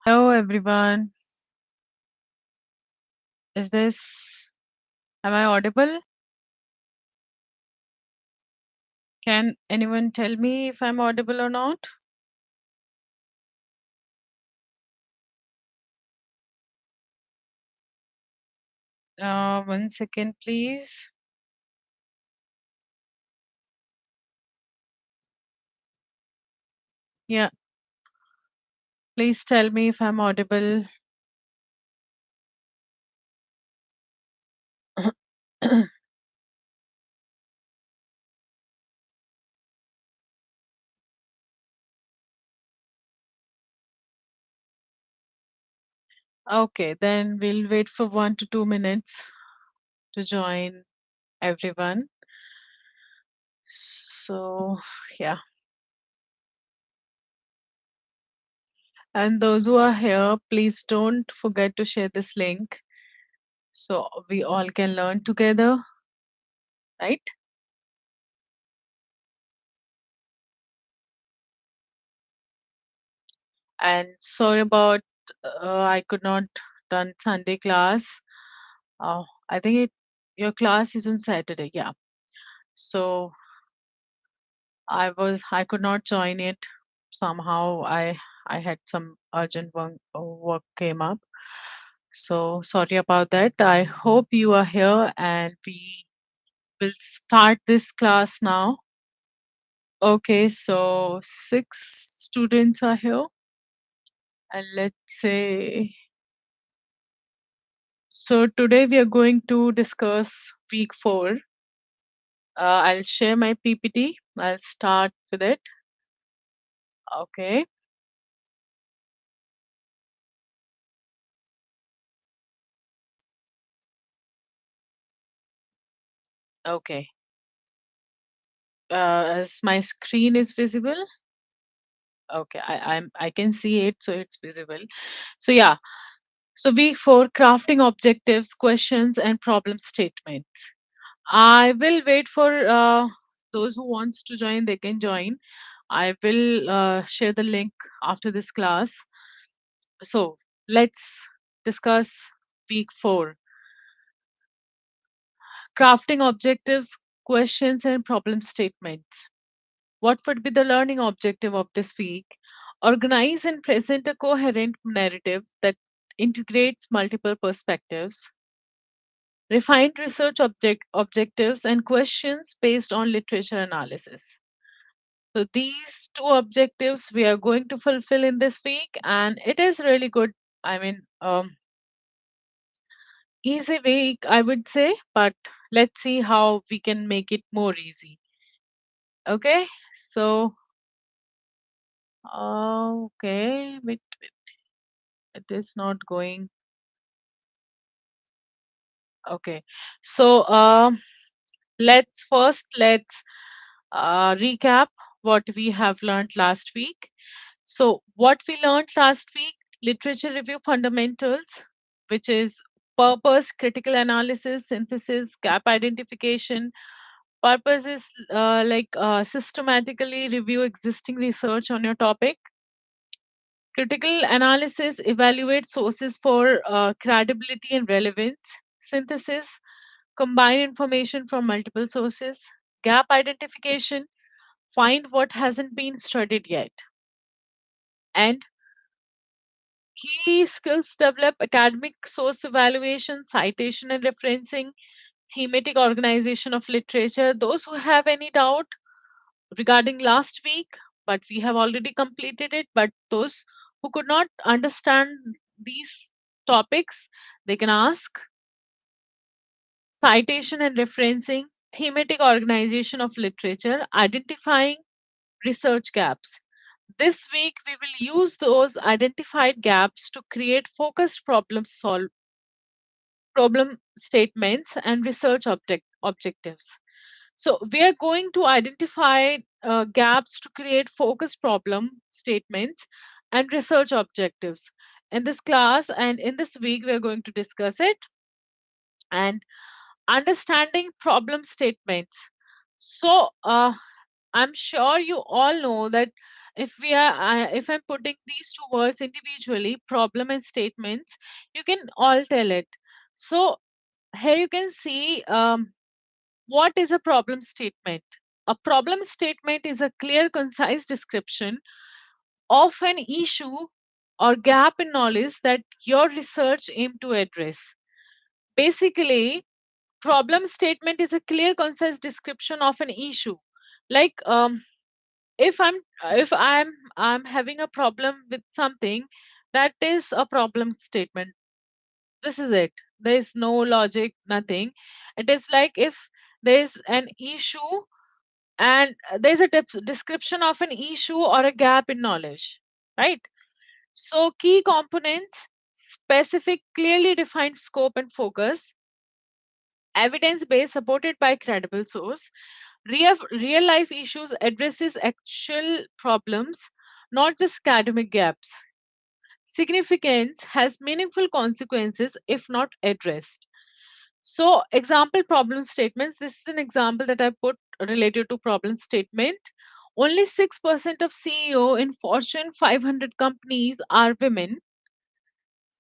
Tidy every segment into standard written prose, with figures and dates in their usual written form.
Hello, everyone. Am I audible? Can anyone tell me if I'm audible or not? 1 second, please. Yeah, please tell me if I'm audible. Okay, then we'll wait for 1 to 2 minutes to join everyone. So, yeah. And those who are here, please don't forget to share this link so we all can learn together, right? And sorry about I could not done Sunday class. I think your class is on Saturday, yeah. So I could not join it. Somehow I had some urgent work came up. So sorry about that. I hope you are here and we will start this class now. Okay, so 6 students are here. And let's say so today we are going to discuss week 4. I'll share my PPT. I'll start with it. Okay. Okay. As my screen is visible. Okay, I can see it, so it's visible. So yeah. So week 4, crafting objectives, questions, and problem statements. I will wait for those who wants to join. They can join. I will share the link after this class. So let's discuss week 4. Crafting objectives, questions, and problem statements. What would be the learning objective of this week? Organize and present a coherent narrative that integrates multiple perspectives. Refine research objectives and questions based on literature analysis. So, these two objectives we are going to fulfill in this week, and it is really good. I mean, easy week, I would say, but let's see how we can make it more easy. Okay, so okay, wait, it is not going. Okay, so let's recap what we have learned last week. So what we learned last week: literature review fundamentals, which is purpose, critical analysis, synthesis, gap identification. Purpose is systematically review existing research on your topic. Critical analysis evaluates sources for credibility and relevance. Synthesis combine information from multiple sources. Gap identification find what hasn't been studied yet. And key skills develop academic source evaluation, citation and referencing, thematic organization of literature. Those who have any doubt regarding last week, but we have already completed it. But those who could not understand these topics, they can ask. Citation and referencing, thematic organization of literature, identifying research gaps. This week, we will use those identified gaps to create focused problem statements and research objectives. So we are going to identify gaps to create focused problem statements and research objectives. In this class and in this week, we are going to discuss it. And understanding problem statements. So I'm sure you all know that if I'm putting these two words individually, problem and statements, you can all tell it. So here you can see, what is a problem statement. A problem statement is a clear, concise description of an issue or gap in knowledge that your research aim to address. Basically, problem statement is a clear, concise description of an issue. Like, if I'm having a problem with something, that is a problem statement. This is it. There is no logic, nothing. It is like if there is an issue and there's a description of an issue or a gap in knowledge, right? So key components: specific, clearly defined scope and focus, evidence based, supported by credible source, real life issues, addresses actual problems, not just academic gaps. Significance, has meaningful consequences if not addressed. So, example problem statements. This is an example that I put related to problem statement. Only 6% of CEO in Fortune 500 companies are women.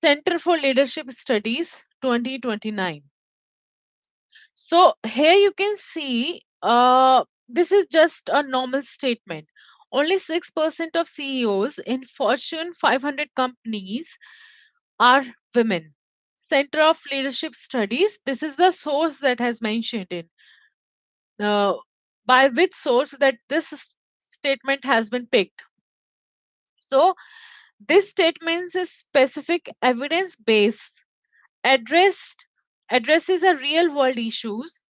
Center for Leadership Studies 2029. So here you can see, this is just a normal statement. Only 6% of CEOs in Fortune 500 companies are women. Center of Leadership Studies, this is the source that has mentioned in. By which source that this statement has been picked. So this statement is specific, evidence based, addresses a real world issues,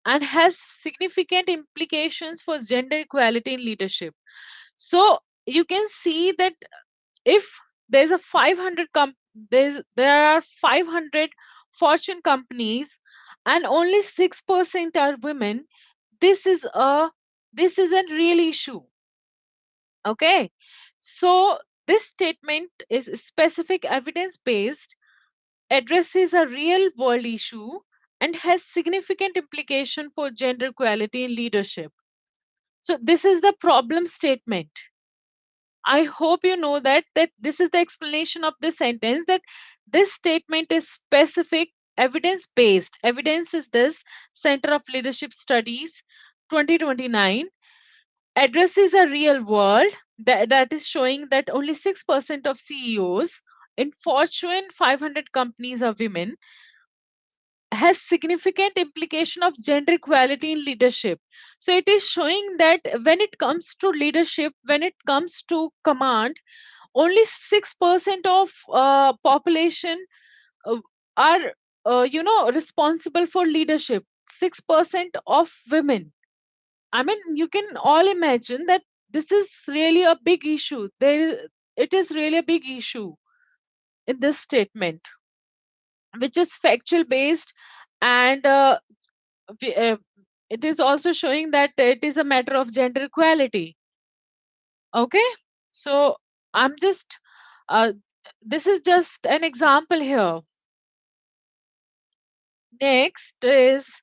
and has significant implications for gender equality in leadership. So you can see that if there's a 500 there are 500 Fortune companies and only 6% are women, this is a real issue. Okay, so this statement is specific, evidence based, addresses a real world issue, and has significant implication for gender equality in leadership. So this is the problem statement. I hope you know that this is the explanation of this sentence, that this statement is specific, evidence based. Evidence is this: Center of Leadership Studies 2029 addresses a real world, that is showing that only 6% of CEOs in Fortune 500 companies are women, has significant implication of gender equality in leadership. So it is showing that when it comes to leadership, when it comes to command, only 6% of population uh, are responsible for leadership. 6% of women. I mean, you can all imagine that this is really a big issue. It is really a big issue in this statement, which is factual based, and we- uh, it is also showing that it is a matter of gender equality. Okay, so I'm just uh, this is just an example here. Next is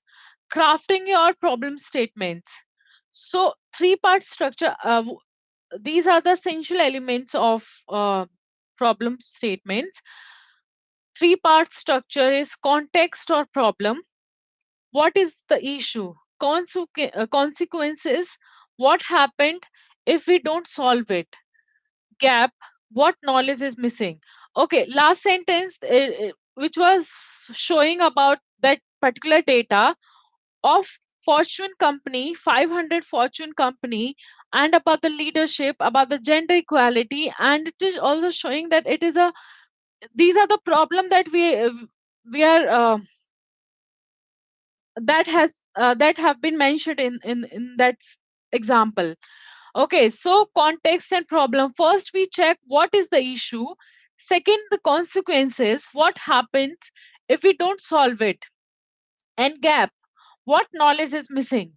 crafting your problem statements. So three-part structure, these are the essential elements of problem statements. Three-part structure is context or problem. What is the issue? Consequences: what happened if we don't solve it? Gap: what knowledge is missing? Okay, last sentence, which was showing about that particular data of Fortune company, 500 Fortune company, and about the leadership, about the gender equality, and it is also showing that it is a these are the problem that we are that have been mentioned in that example. Okay, so context and problem. First, we check what is the issue. Second, the consequences. What happens if we don't solve it? And gap. What knowledge is missing?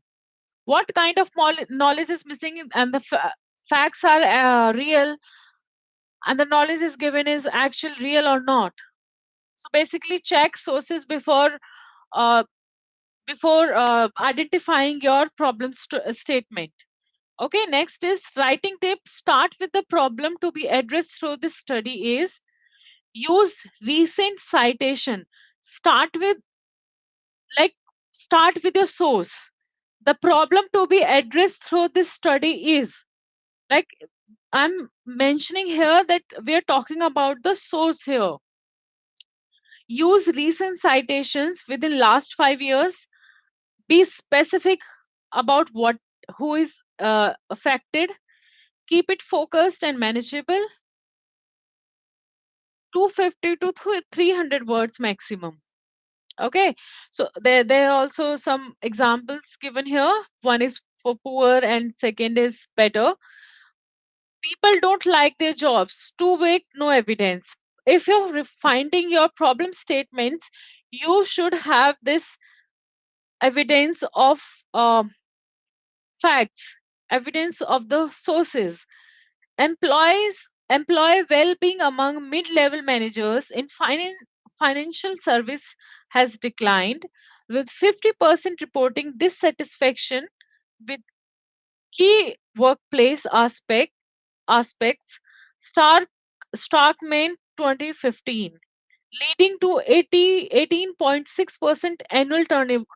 What kind of knowledge is missing, and the facts are real, and the knowledge is given is actual real or not. So basically, check sources uh, before identifying your problem statement. Okay, next is writing tip. Start with the problem to be addressed through this study is use recent citation. Start with like start with your source. The problem to be addressed through this study is like I'm mentioning here that we're talking about the source here. Use recent citations within last 5 years. Be specific about what who is affected. Keep it focused and manageable. 250 to 300 words maximum. Okay, so there are also some examples given here. One is for poor and second is better. People don't like their jobs. Too vague, no evidence. If you're finding your problem statements, you should have this evidence of facts, evidence of the sources. Employee well-being among mid-level managers in financial service has declined, with 50% reporting dissatisfaction with key workplace aspects. Stark Starkman 2015, leading to 18.6% annual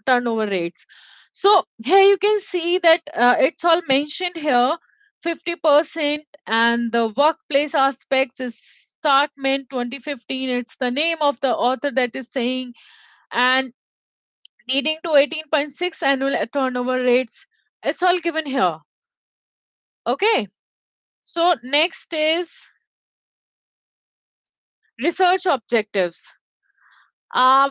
turnover rates. So here you can see that it's all mentioned here 50%, and the workplace aspects is Starkman 2015. It's the name of the author that is saying, and leading to 18.6 annual turnover rates. It's all given here. Okay. So next is research objectives.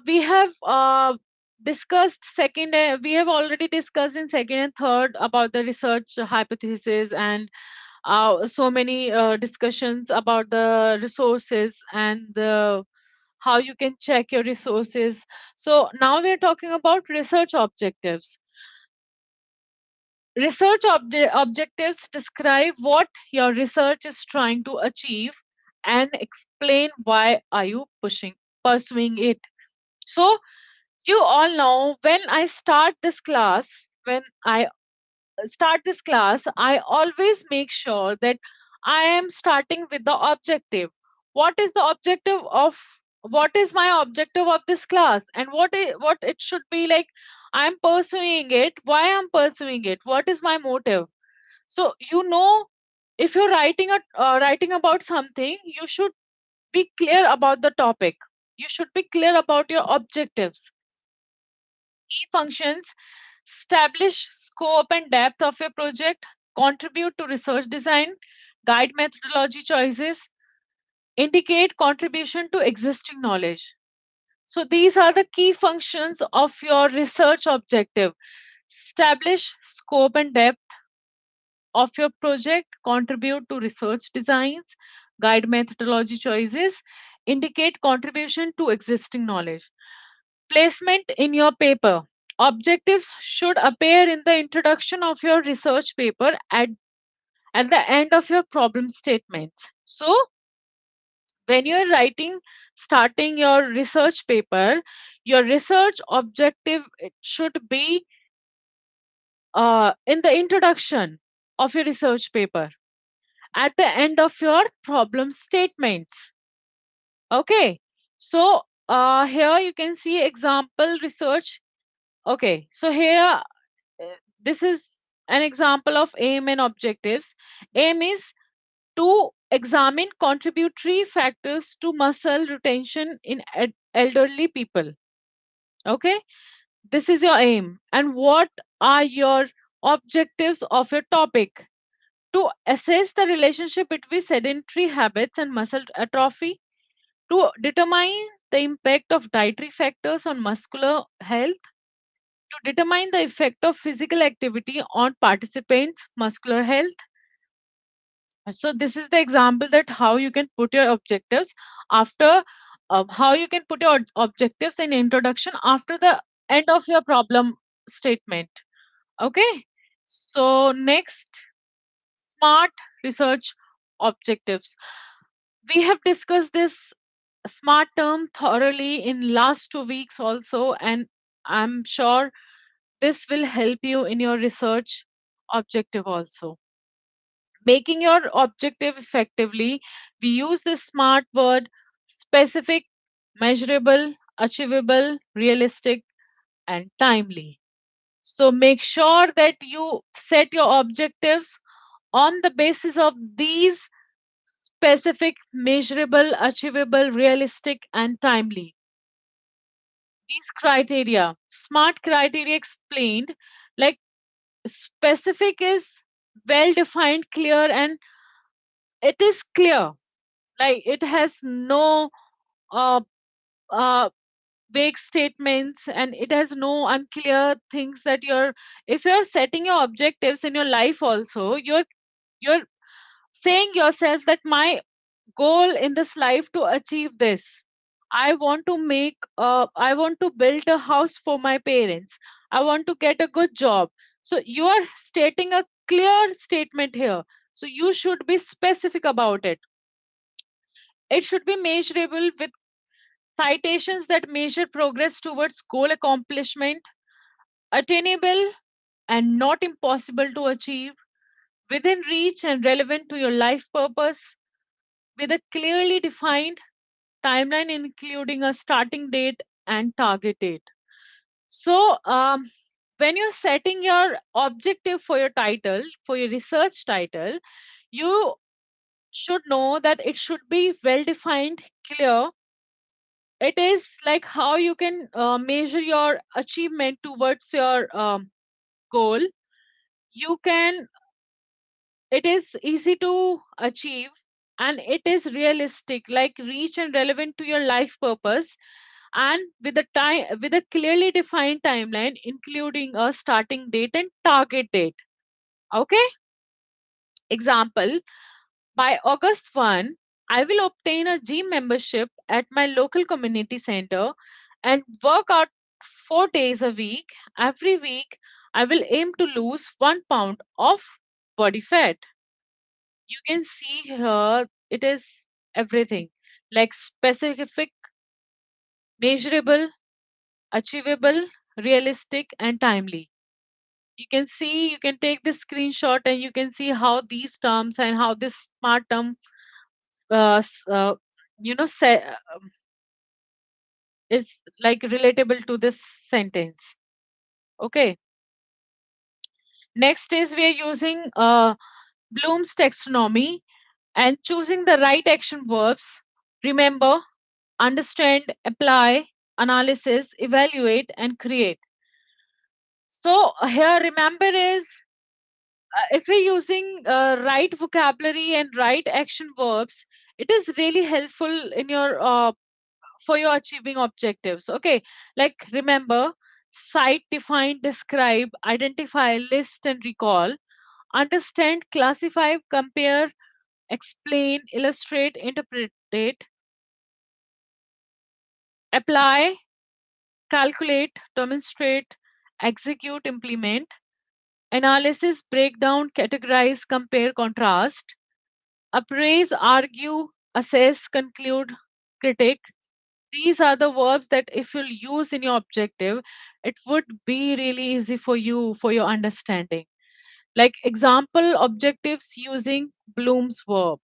We have discussed second, we have already discussed in second and third about the research hypothesis, and so many discussions about the resources and how you can check your resources. So now we're talking about research objectives. Research objectives describe what your research is trying to achieve and explain why are you pursuing it. So you all know, when I start this class, I always make sure that I am starting with the objective. What is the objective of what is my objective of this class, and what it should be like? I'm pursuing it. Why I'm pursuing it? What is my motive? So if you're writing about something, you should be clear about the topic. You should be clear about your objectives. Key functions: establish scope and depth of your project, contribute to research design, guide methodology choices, indicate contribution to existing knowledge. So these are the key functions of your research objective. Establish scope and depth of your project, contribute to research designs, guide methodology choices, indicate contribution to existing knowledge. Placement in your paper. Objectives should appear in the introduction of your research paper at the end of your problem statements. So, when you're starting your research paper, your research objective it should be in the introduction of your research paper at the end of your problem statements. Okay, so here you can see example research. Okay, so here this is an example of aim and objectives. Aim is to examine contributory factors to muscle retention in elderly people. Okay, this is your aim. And what are your objectives of your topic? To assess the relationship between sedentary habits and muscle atrophy, to determine the impact of dietary factors on muscular health, to determine the effect of physical activity on participants' muscular health. So this is the example that how you can put your objectives after how you can put your objectives in introduction after the end of your problem statement. Okay. So next, smart research objectives. We have discussed this smart term thoroughly in last 2 weeks also, and I'm sure this will help you in your research objective also. Making your objective effectively, we use this smart word: specific, measurable, achievable, realistic, and timely. So make sure that you set your objectives on the basis of these: specific, measurable, achievable, realistic, and timely. These criteria, smart criteria explained, like specific is well defined, clear, and it is clear. Like it has no uh, uh, vague statements, and it has no unclear things that you're, if you're setting your objectives in your life also, you're saying yourself that my goal in this life to achieve this. I want to build a house for my parents. I want to get a good job. So you are stating a clear statement here. So you should be specific about it. It should be measurable with citations that measure progress towards goal accomplishment, attainable and not impossible to achieve, within reach and relevant to your life purpose, with a clearly defined timeline, including a starting date and target date. So, when you're setting your objective for your title, for your research title, you should know that it should be well defined, clear. It is like how you can measure your achievement towards your goal. You can, it is easy to achieve, and it is realistic, like reach and relevant to your life purpose, and with a time, with a clearly defined timeline, including a starting date and target date. Okay, example: by August 1, I will obtain a gym membership at my local community center and work out 4 days a week. Every week I will aim to lose 1 pound of body fat. You can see here it is everything, like specific, measurable, achievable, realistic, and timely. You can see, you can take this screenshot and you can see how these terms and how this smart term uh, s- uh, say, is like relatable to this sentence. Okay, next is we are using Bloom's taxonomy and choosing the right action verbs. Remember, understand, apply, analysis, evaluate, and create. So here, remember is if you're using right vocabulary and right action verbs, it is really helpful in your for your achieving objectives. Okay, like remember: cite, define, describe, identify, list, and recall. Understand, classify, compare, explain, illustrate, interpret, apply, calculate, demonstrate, execute, implement, analysis, break down, categorize, compare, contrast, appraise, argue, assess, conclude, critic. These are the verbs that if you'll use in your objective, it would be really easy for you for your understanding. Like example objectives using Bloom's verbs: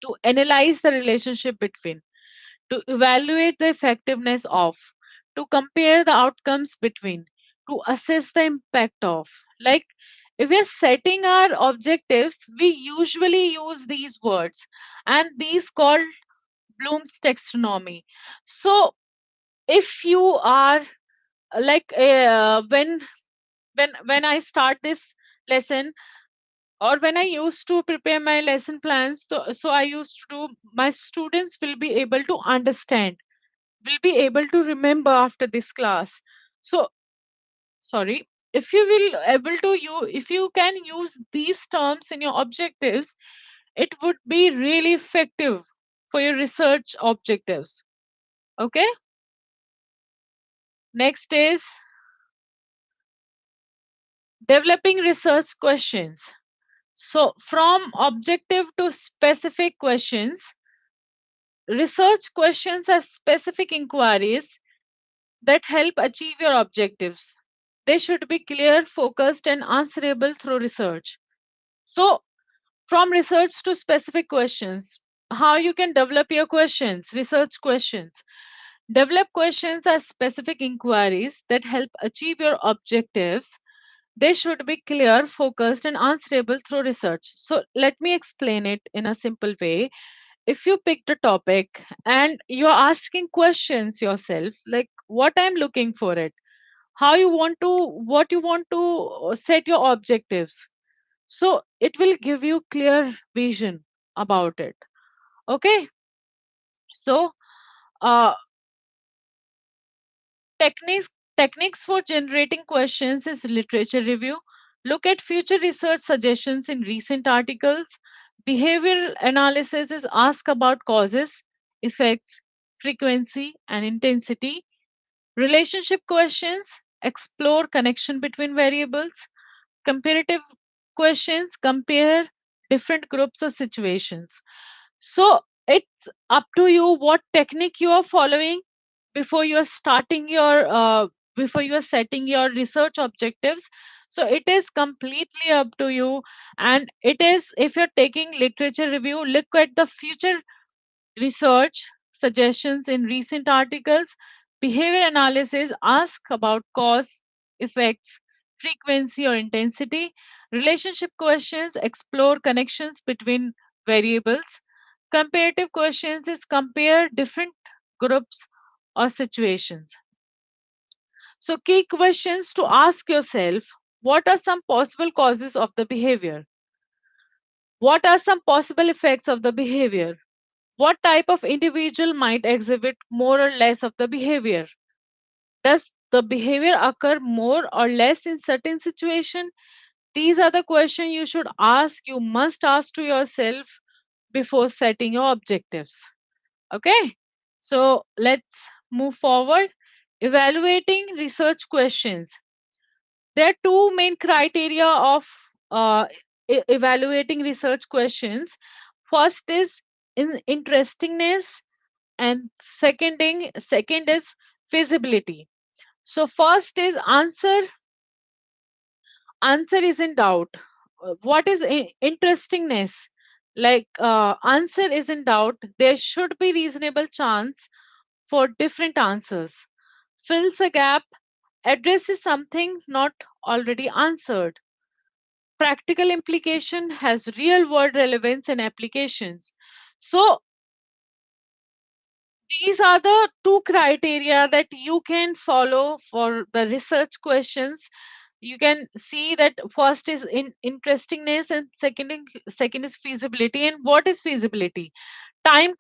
to analyze the relationship between, to evaluate the effectiveness of, to compare the outcomes between, to assess the impact of. Like if we're setting our objectives, we usually use these words, and these called Bloom's taxonomy. So if you are like when I start this lesson, or when I used to prepare my lesson plans, so I used to do, my students will be able to understand, will be able to remember after this class. So sorry, if you will able to, you if you can use these terms in your objectives, it would be really effective for your research objectives. Okay, next is developing research questions. So from objective to specific questions, research questions are specific inquiries that help achieve your objectives. They should be clear, focused, and answerable through research. So, from research to specific questions, how you can develop your questions, research questions. Develop questions as specific inquiries that help achieve your objectives. They should be clear, focused, and answerable through research. So, let me explain it in a simple way. If you picked a topic and you're asking questions yourself, like what I'm looking for it, how you want to, what you want to set your objectives, so it will give you clear vision about it. Okay, so uh, techniques techniques for generating questions is literature review. Look at future research suggestions in recent articles. Behavioral analysis is ask about causes, effects, frequency, and intensity. Relationship questions explore connection between variables. Comparative questions compare different groups or situations. So it's up to you what technique you are following before you are starting your before you are setting your research objectives. So it is completely up to you. And it is, if you're taking literature review, look at the future research suggestions in recent articles. Behavior analysis ask about cause, effects, frequency, or intensity. Relationship questions explore connections between variables. Comparative questions is compare different groups or situations. So, key questions to ask yourself: what are some possible causes of the behavior? What are some possible effects of the behavior? What type of individual might exhibit more or less of the behavior? Does the behavior occur more or less in certain situation? These are the questions you should ask, you must ask to yourself before setting your objectives. Okay, so let's move forward. Evaluating research questions. There are two main criteria of evaluating research questions. First is interestingness, and second is feasibility. So first is answer is in doubt. What is interestingness? Like answer is in doubt, there should be reasonable chance for different answers. Fills a gap, addresses something not already answered. Practical implication, has real world relevance and applications. So these are the two criteria that you can follow for the research questions. You can see that first is in interestingness and second is feasibility. And what is feasibility? Time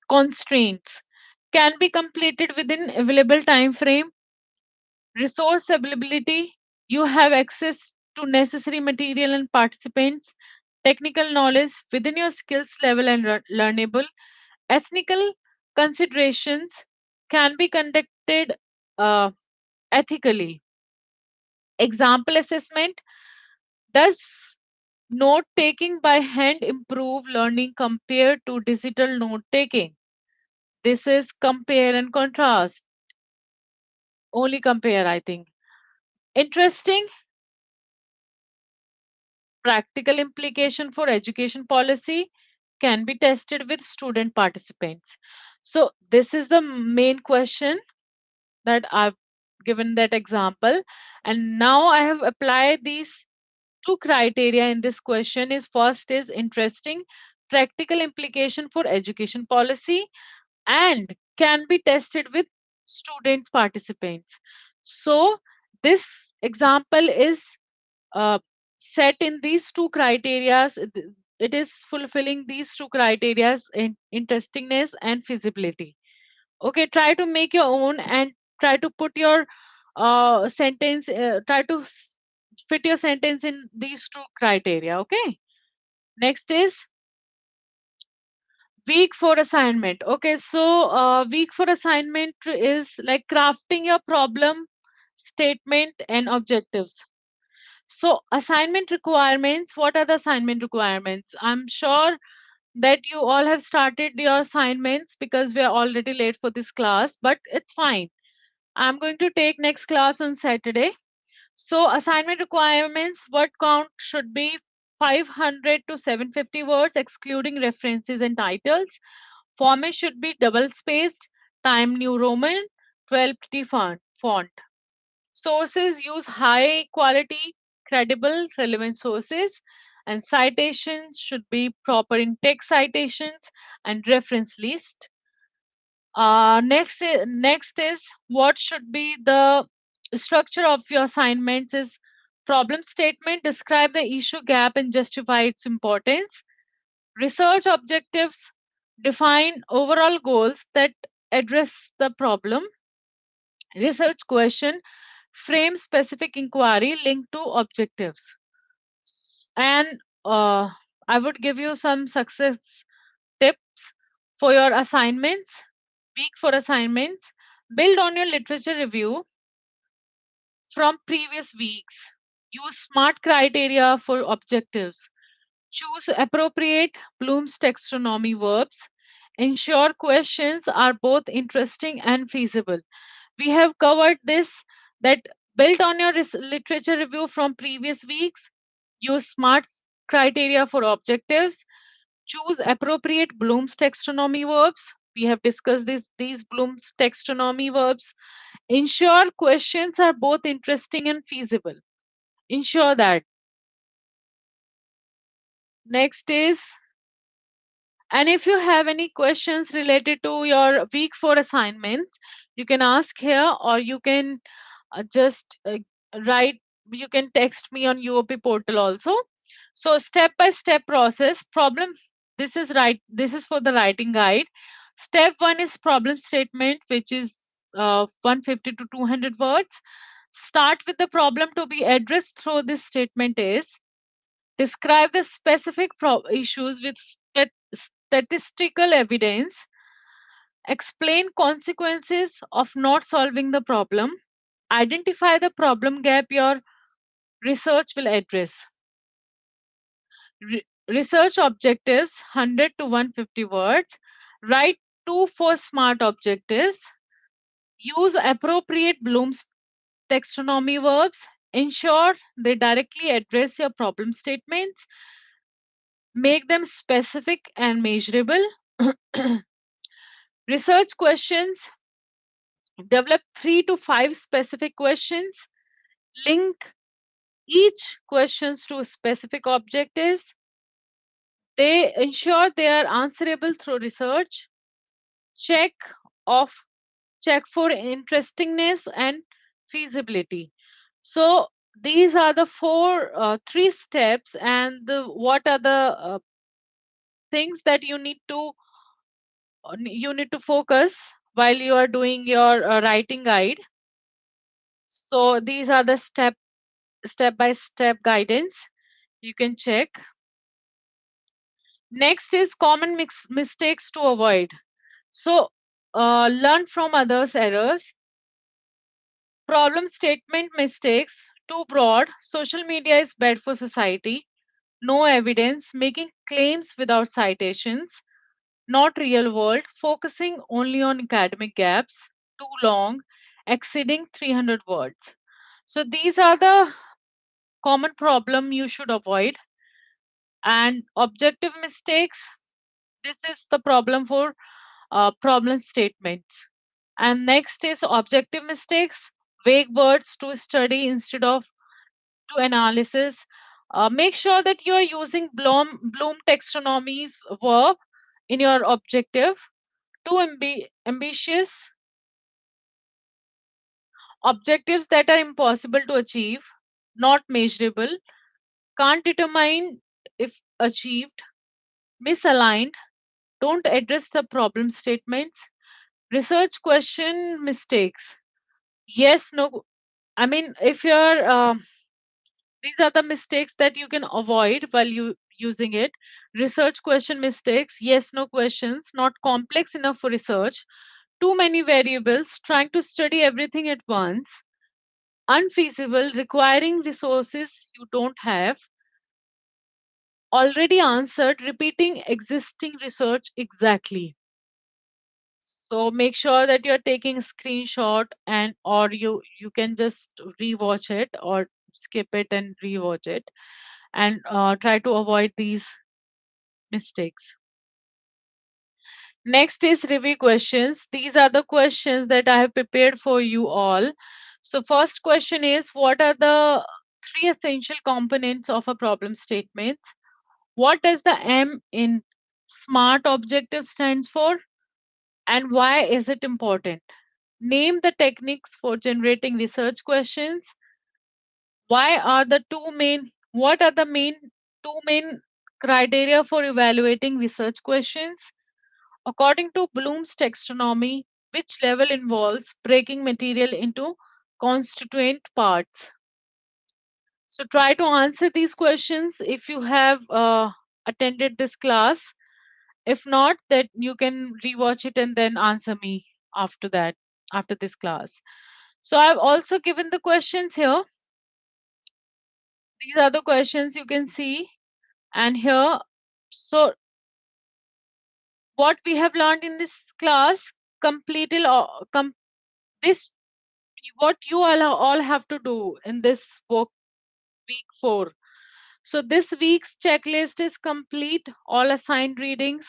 constraints, can be completed within available time frame. Resource availability, you have access to necessary material and participants. Technical knowledge within your skills level and learnable. Ethical considerations, can be conducted uh, ethically. Example assessment, does note taking by hand improve learning compared to digital note taking? This is compare and contrast. Only compare, I think. Interesting practical implication for education policy, can be tested with student participants. So this is the main question that I've given that example. And now I have applied these two criteria in this question. Is first is interesting practical implication for education policy and can be tested with students participants. So this example is uh, set in these two criterias. It is fulfilling these two criterias in interestingness and feasibility. Okay, try to make your own and try to put your sentence, try to fit your sentence in these two criteria. Okay, next is week for assignment. Okay, so week for assignment is like crafting your problem statement and objectives. So assignment requirements, what are the assignment requirements? I'm sure that you all have started your assignments because we are already late for this class, but it's fine. I'm going to take next class on Saturday. So assignment requirements, word count should be 500 to 750 words, excluding references and titles. Format should be double spaced, Time New Roman, 12 PT font. Sources use high quality, credible, relevant sources, and citations should be proper in text citations and reference list. Next is what should be the structure of your assignments is problem statement, describe the issue gap and justify its importance. Research objectives, define overall goals that address the problem. Research question, frame specific inquiry linked to objectives. And I would give you some success tips for your assignments. Week for assignments. Build on your literature review from previous weeks. Use SMART criteria for objectives. Choose appropriate Bloom's taxonomy verbs. Ensure questions are both interesting and feasible. We have covered this, that built on your literature review from previous weeks. Use SMART criteria for objectives. Choose appropriate Bloom's taxonomy verbs. We have discussed these Bloom's taxonomy verbs. Ensure questions are both interesting and feasible. Ensure that. Next is, and if you have any questions related to your week 4 assignments, you can ask here, or you can just write, you can text me on UOP portal also. So step by step process problem. This is for the writing guide. Step 1 is problem statement, which is 150 to 200 words. Start with the problem to be addressed through this statement is describe the specific issues with statistical evidence. Explain consequences of not solving the problem. Identify the problem gap your research will address. Research objectives 100 to 150 words. Write 2 4 SMART objectives. Use appropriate Bloom's taxonomy verbs. Ensure they directly address your problem statements. Make them specific and measurable. Research questions. Develop 3 to 5 specific questions. Link each questions to specific objectives. They ensure they are answerable through research. Check of check for interestingness and feasibility. So these are the three steps, and what are the things that you need to focus while you are doing your writing guide. So these are the step by step guidance you can check. Next is common mistakes to avoid. So learn from others' errors. Problem statement mistakes, too broad. Social media is bad for society. No evidence. Making claims without citations. Not real world. Focusing only on academic gaps. Too long. Exceeding 300 words. So these are the common problem you should avoid. And objective mistakes. This is the problem for problem statements. And next is objective mistakes, vague words to study instead of to analysis. Make sure that you are using Bloom taxonomy's verb in your objective. Too ambitious objectives that are impossible to achieve, not measurable, can't determine if achieved, misaligned, don't address the problem statements. Research question mistakes. Yes, no. I mean, if you're these are the mistakes that you can avoid while you using it. Research question mistakes, yes, no questions, not complex enough for research, too many variables, trying to study everything at once, unfeasible, requiring resources you don't have, already answered, repeating existing research exactly. So make sure that you're taking a screenshot, and or you can just rewatch it or skip it and rewatch it, and try to avoid these mistakes. Next is review questions. These are the questions that I have prepared for you all. So first question is, what are the three essential components of a problem statement? What does the M in SMART objective stands for, and why is it important? Name the techniques for generating research questions. What are the two main criteria for evaluating research questions? According to Bloom's taxonomy, which level involves breaking material into constituent parts? So try to answer these questions if you have attended this class. If not, that you can rewatch it and then answer me after that, after this class. So I've also given the questions here. These are the questions you can see. And here, so what we have learned in this class, completed this, what you all have to do in this work week 4. So this week's checklist is complete all assigned readings.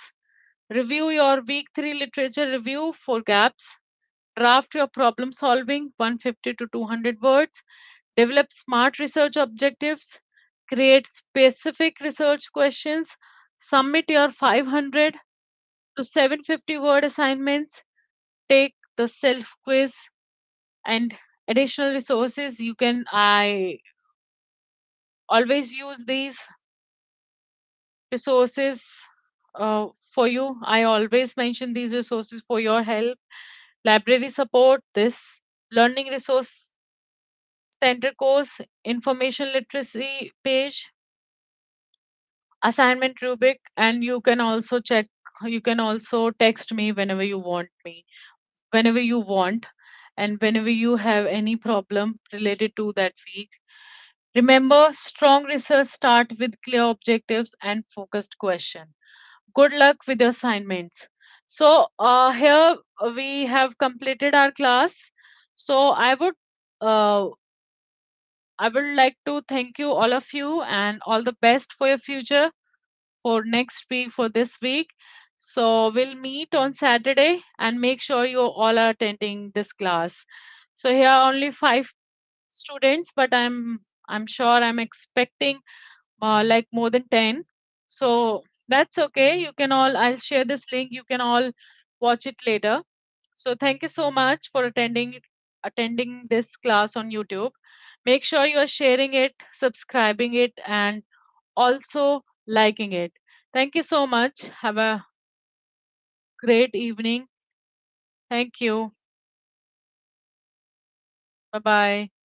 Review your week 3 literature review for gaps. Draft your problem solving 150 to 200 words. Develop smart research objectives. Create specific research questions. Submit your 500 to 750 word assignments. Take the self quiz and additional resources. I always use these resources for you. I always mention these resources for your help. Library support, this learning resource center course, information literacy page, assignment rubric, and you can also text me whenever you want, and whenever you have any problem related to that week. Remember, strong research start with clear objectives and focused question. Good luck with your assignments. So here we have completed our class. So uh, I would like to thank you, all of you, and all the best for your future, for next week, for this week. So we'll meet on Saturday, and make sure you all are attending this class. So here are only 5 students, but I'm sure I'm expecting like more than 10. So that's okay. I'll share this link. You can all watch it later. So thank you so much for attending this class on YouTube. Make sure you are sharing it, subscribing it, and also liking it. Thank you so much. Have a great evening. Thank you. Bye bye.